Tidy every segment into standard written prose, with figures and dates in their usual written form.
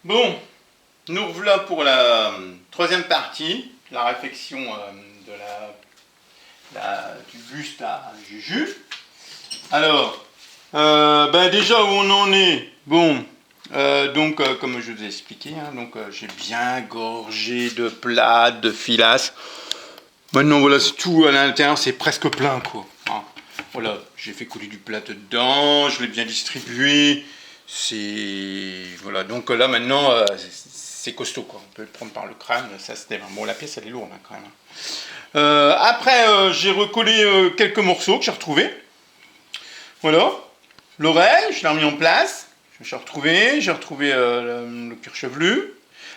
Bon, nous voilà pour la troisième partie, la réflexion de du buste à Juju. Alors, déjà où on en est, bon, comme je vous ai expliqué, hein, j'ai bien gorgé de plâtre, de filasse. Maintenant voilà, c'est tout à l'intérieur, c'est presque plein quoi. Hein. Voilà, j'ai fait couler du plâtre dedans, je l'ai bien distribué. C'est voilà, donc là maintenant c'est costaud quoi. On peut le prendre par le crâne, ça se démarre. Bon, la pièce elle est lourde hein, quand même. Après j'ai recollé quelques morceaux que j'ai retrouvés. Voilà, l'oreille, je l'ai remis en place. J'ai retrouvé le cuir chevelu.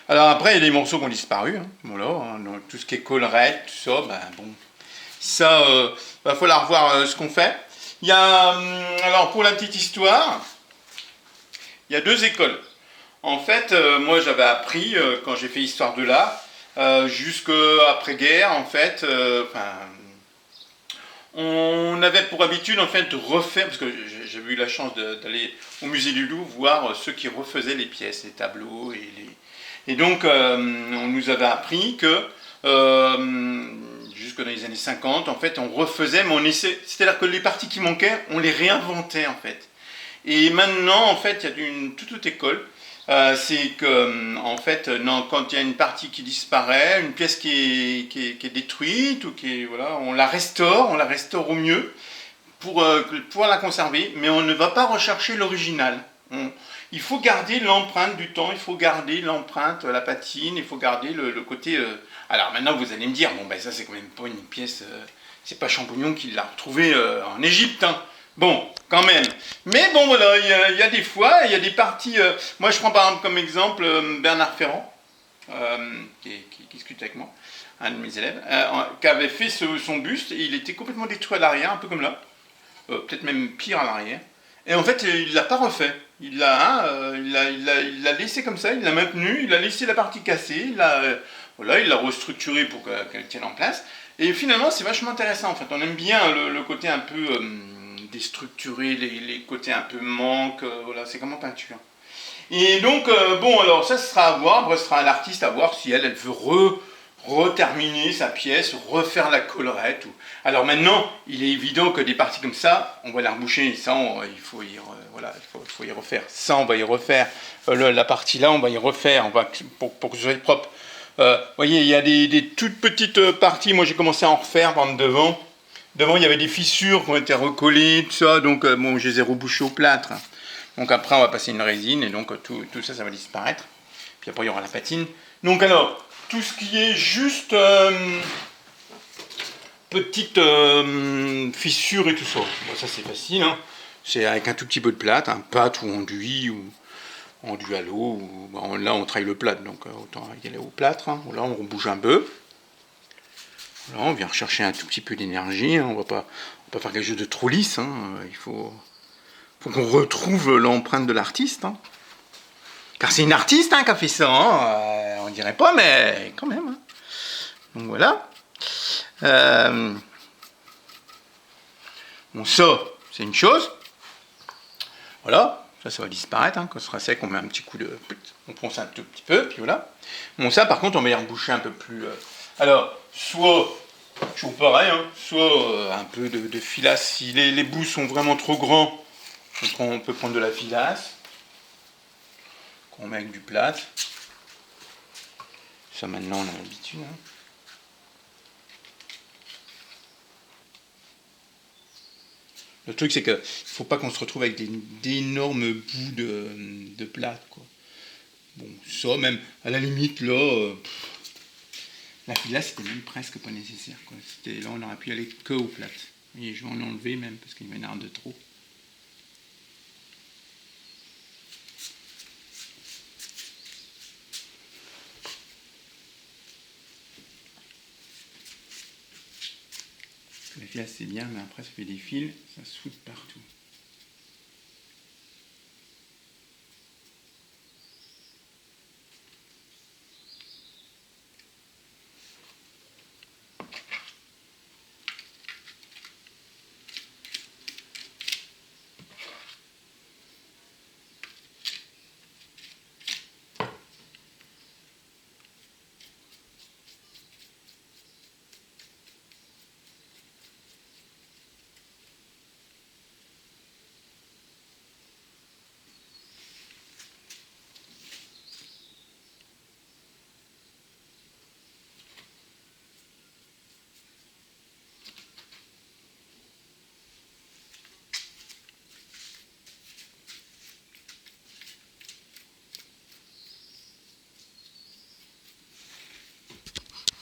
Alors après, il y a des morceaux qui ont disparu. Hein. Voilà, hein, donc, tout ce qui est collerette, tout ça, ben bon. Ça, va falloir voir ce qu'on fait. Il y a, alors pour la petite histoire, il y a deux écoles. En fait, moi j'avais appris, quand j'ai fait histoire de l'art, jusqu'après-guerre, en fait, on avait pour habitude en fait de refaire, parce que j'avais eu la chance d'aller au musée du Louvre voir ceux qui refaisaient les pièces, les tableaux et donc on nous avait appris que jusque dans les années 50, en fait, on refaisait, mais on essayait, c'est-à-dire que les parties qui manquaient, on les réinventait en fait. Et maintenant, en fait, il y a une toute autre école. C'est que, en fait, non, quand il y a une partie qui disparaît, une pièce qui est détruite, ou qui est, voilà, on la restaure au mieux pour pouvoir la conserver, mais on ne va pas rechercher l'original. Il faut garder l'empreinte du temps, il faut garder l'empreinte, la patine, il faut garder le côté. Alors maintenant, vous allez me dire, bon, ben ça, c'est quand même pas une pièce. C'est pas Champollion qui l'a retrouvée en Égypte. Hein. Bon, quand même. Mais bon, voilà, il y a des fois, il y a des parties. Moi, je prends par exemple comme exemple Bernard Ferrand, qui discute avec moi, un de mes élèves, qui avait fait son buste, et il était complètement détruit à l'arrière, un peu comme là, peut-être même pire à l'arrière. Et en fait, il l'a pas refait. Il l'a laissé comme ça, il l'a maintenu, il a laissé la partie cassée, voilà, il l'a restructuré pour qu'elle tienne en place. Et finalement, c'est vachement intéressant. En fait, on aime bien le côté un peu déstructuré, les côtés un peu manque. Voilà, c'est comme en peinture. Et donc, bon, alors ça sera à voir. Après, ce sera à l'artiste à voir si elle veut reterminer sa pièce, refaire la collerette. Alors maintenant, il est évident que des parties comme ça, on va la reboucher. Ça, il faut voilà, il faut y refaire. Ça, on va y refaire. La partie là, on va y refaire. Pour que ce soit propre. Vous voyez, il y a des toutes petites parties. Moi, j'ai commencé à en refaire par devant. Devant, il y avait des fissures qui ont été recollées, tout ça. Donc, bon, je les ai rebouchées au plâtre. Donc après, on va passer une résine et donc tout ça, ça va disparaître. Puis après, il y aura la patine. Donc alors, tout ce qui est juste petite fissure et tout ça. Bon, ça, c'est facile. Hein. C'est avec un tout petit peu de plâtre, un pâte ou enduit ou enduit à l'eau. Bon, là, on travaille le plâtre, donc autant y aller au plâtre. Hein. Là, on bouge un peu. Là, on vient rechercher un tout petit peu d'énergie. Hein. On va pas faire quelque chose de trop lisse. Hein. Il faut qu'on retrouve l'empreinte de l'artiste. Hein. Car c'est une artiste hein, qui a fait ça. Hein. On dirait pas, mais quand même. Hein. Donc voilà. Bon, ça, c'est une chose. Voilà. Ça va disparaître. Hein. Quand ce sera sec, on met un petit coup de. On ponce un tout petit peu, puis voilà. Bon, ça, par contre, on va y reboucher un peu plus. Alors, soit. Toujours pareil, hein, soit un peu de filasse. Si les bouts sont vraiment trop grands, on peut prendre de la filasse. Qu'on met avec du plâtre. Ça maintenant on a l'habitude. Hein. Le truc c'est qu'il ne faut pas qu'on se retrouve avec d'énormes bouts de plâtre. Quoi. Bon, ça même, à la limite là, la filasse c'était même presque pas nécessaire. Quoi. Là on aurait pu aller que au plâtre. Et je vais en enlever même parce qu'il m'énerve de trop. La filasse c'est bien, mais après ça fait des fils, ça se fout de partout.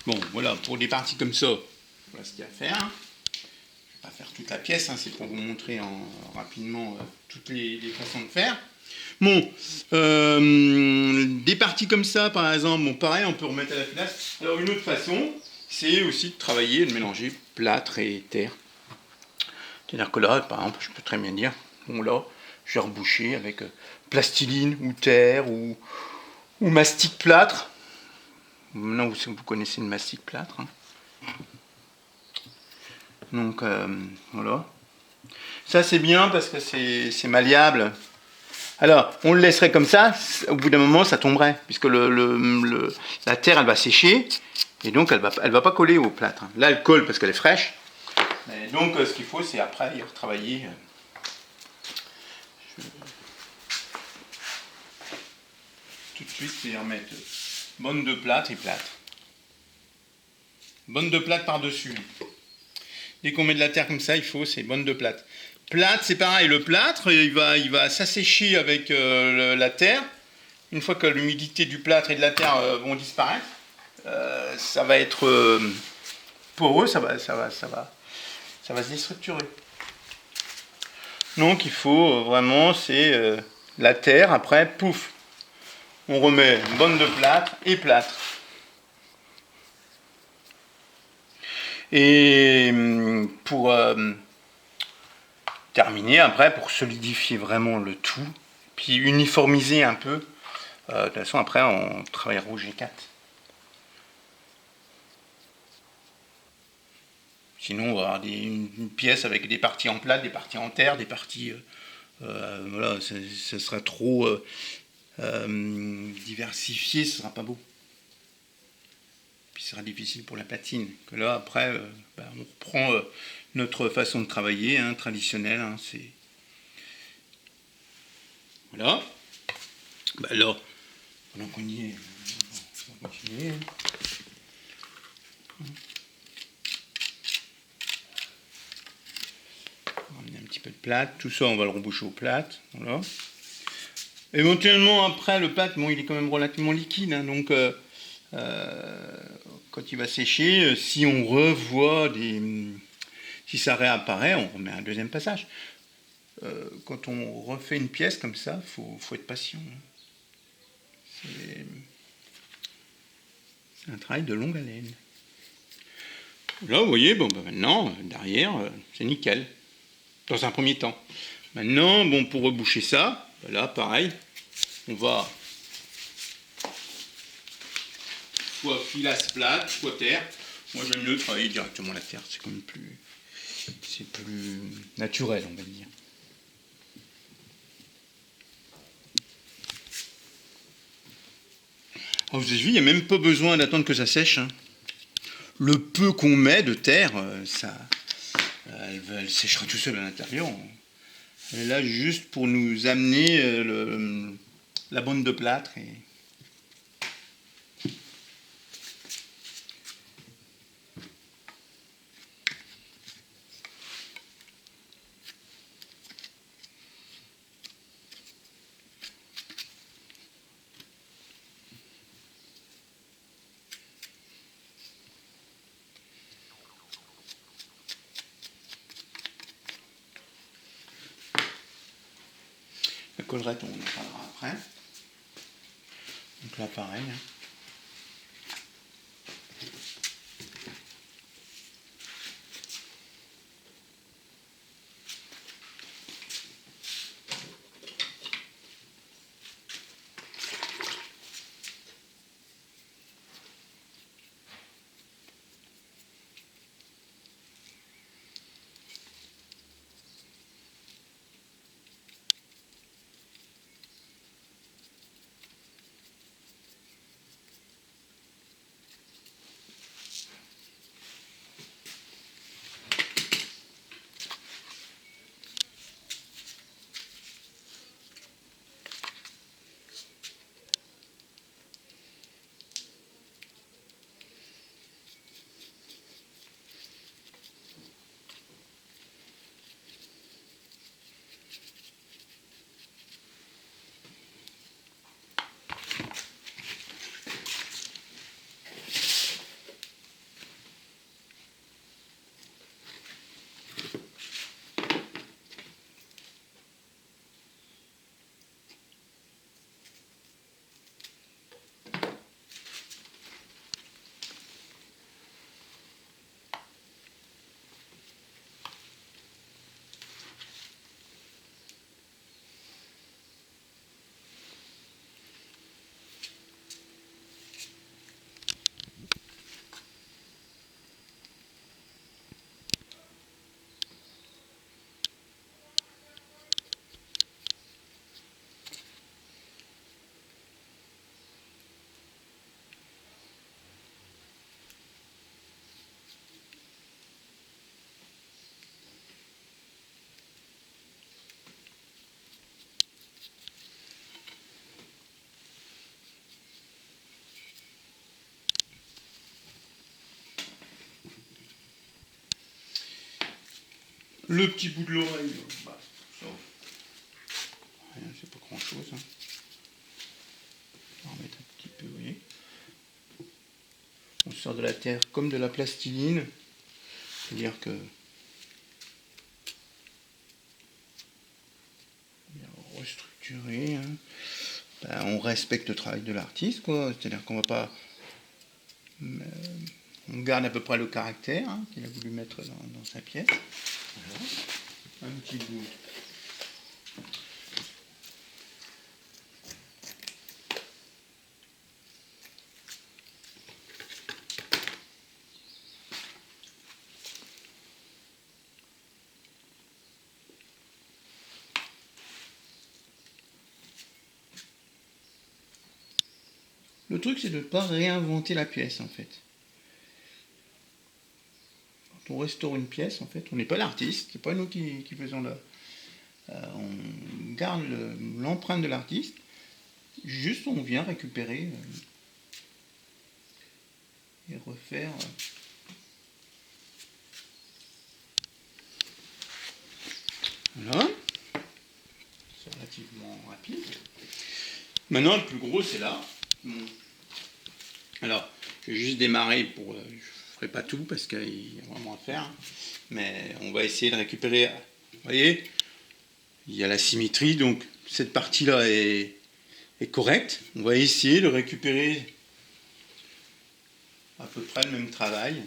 Bon, voilà, pour des parties comme ça, voilà ce qu'il y a à faire. Je ne vais pas faire toute la pièce, hein, c'est pour vous montrer rapidement toutes les façons de faire. Bon, des parties comme ça, par exemple, bon, pareil, on peut remettre à la place. Alors, une autre façon, c'est aussi de travailler, de mélanger plâtre et terre. C'est-à-dire que là, par exemple, je peux très bien dire, bon là, je vais reboucher avec plastiline ou terre ou mastic plâtre. Maintenant, vous connaissez le mastic plâtre. Hein. Donc, voilà. Ça, c'est bien parce que c'est malléable. Alors, on le laisserait comme ça, au bout d'un moment, ça tomberait, puisque la terre, elle va sécher, et donc elle va pas coller au plâtre. Là, elle colle parce qu'elle est fraîche. Et donc, ce qu'il faut, c'est après y retravailler. Tout de suite, c'est en mettre bonne de plâtre et plâtre. Bonne de plâtre par-dessus. Dès qu'on met de la terre comme ça, il faut, c'est bonne de plâtre. Plâtre, c'est pareil, le plâtre, il va s'assécher avec la terre. Une fois que l'humidité du plâtre et de la terre vont disparaître, ça va être poreux, ça va se déstructurer. Donc il faut vraiment, c'est la terre, après, pouf, on remet une bonne de plâtre et plâtre. Et pour terminer, après, pour solidifier vraiment le tout, puis uniformiser un peu, de toute façon, après, on travaillera au G4. Sinon, on va avoir une pièce avec des parties en plâtre, des parties en terre, des parties... voilà, ce sera trop diversifié, ce sera pas beau. Puis ce sera difficile pour la platine. Que là, après, on reprend notre façon de travailler, hein, traditionnelle. Hein, c'est... Voilà. Bah alors, pendant qu'on y est, on va continuer. On va amener un petit peu de plâtre. Tout ça, on va le reboucher au plâtre. Voilà. Éventuellement, après, le plâtre, bon, il est quand même relativement liquide. Hein, donc, quand il va sécher, si on revoit si ça réapparaît, on remet un deuxième passage. Quand on refait une pièce comme ça, faut être patient. Hein. C'est un travail de longue haleine. Là, vous voyez, bon, maintenant, derrière, c'est nickel. Dans un premier temps. Maintenant, bon, pour reboucher ça, là, pareil, on va soit filasse plate, soit terre. Moi, j'aime mieux travailler directement la terre, c'est quand même plus naturel, on va dire. Alors, vous avez vu, il n'y a même pas besoin d'attendre que ça sèche. Hein. Le peu qu'on met de terre, elle séchera tout seul à l'intérieur. Elle est là juste pour nous amener la bonne de plâtre. Et... La collerette, on en parlera après. Donc là, pareil. Hein. Le petit bout de l'oreille, bah, ça, rien, c'est pas grand chose. Hein. On va remettre un petit peu, vous voyez. On sort de la terre comme de la plastiline. C'est-à-dire que restructurer, hein. Ben, on respecte le travail de l'artiste, quoi. C'est-à-dire qu'on va pas. On garde à peu près le caractère hein, qu'il a voulu mettre dans sa pièce. Voilà. Un petit bout. Le truc, c'est de ne pas réinventer la pièce, en fait. Quand on restaure une pièce, en fait, on n'est pas l'artiste, c'est pas nous qui faisons on garde l'empreinte de l'artiste, juste on vient récupérer et refaire. Voilà. C'est relativement rapide. Maintenant, le plus gros, c'est là. Alors, je vais juste démarrer pour. Je ne ferai pas tout parce qu'il y a vraiment à faire. Mais on va essayer de récupérer. Vous voyez, il y a la symétrie, donc cette partie-là est correcte. On va essayer de récupérer à peu près le même travail.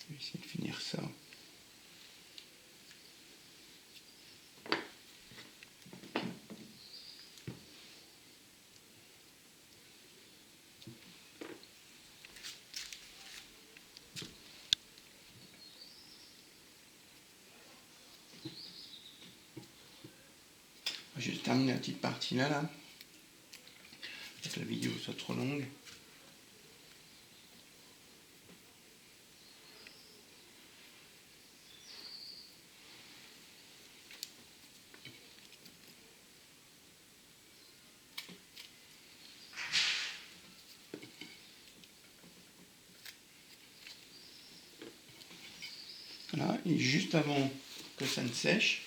Je vais essayer de finir ça. Je vais terminer la petite partie là. Que la vidéo soit trop longue. Voilà, et juste avant que ça ne sèche,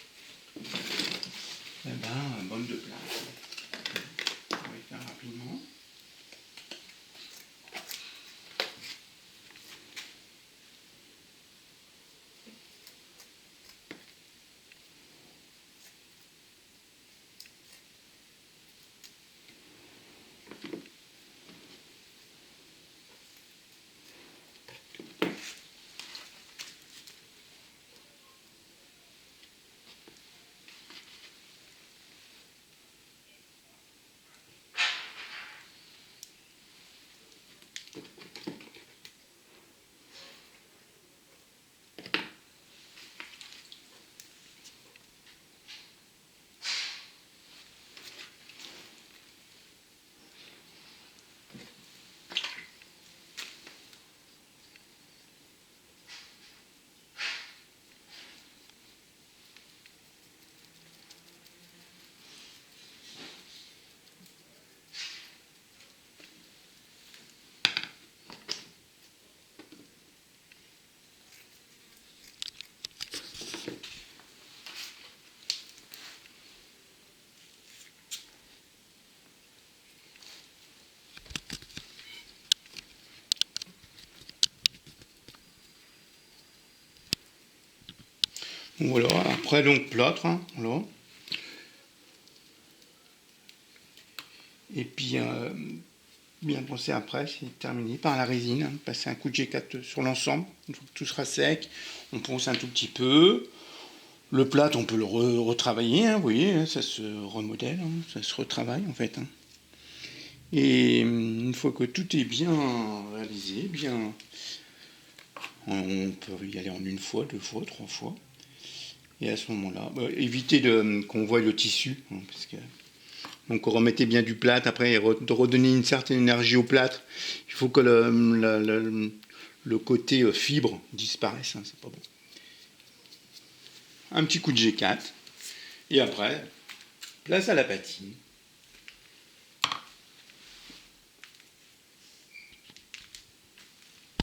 eh ben, baume de place. On va le faire rapidement. Voilà, après donc plâtre, hein, voilà. Et puis bien penser après, c'est terminé par la résine, hein, passer un coup de G4 sur l'ensemble, une fois que tout sera sec, on ponce un tout petit peu. Le plâtre, on peut le retravailler, hein, vous voyez, hein, ça se remodèle, hein, ça se retravaille en fait. Hein. Et une fois que tout est bien réalisé, bien, on peut y aller en une fois, deux fois, trois fois. Et à ce moment-là, évitez qu'on voie le tissu, hein, parce que donc remettez bien du plâtre, après de redonner une certaine énergie au plâtre. Il faut que le côté fibre disparaisse, hein, c'est pas bon. Un petit coup de G4, et après, place à la patine.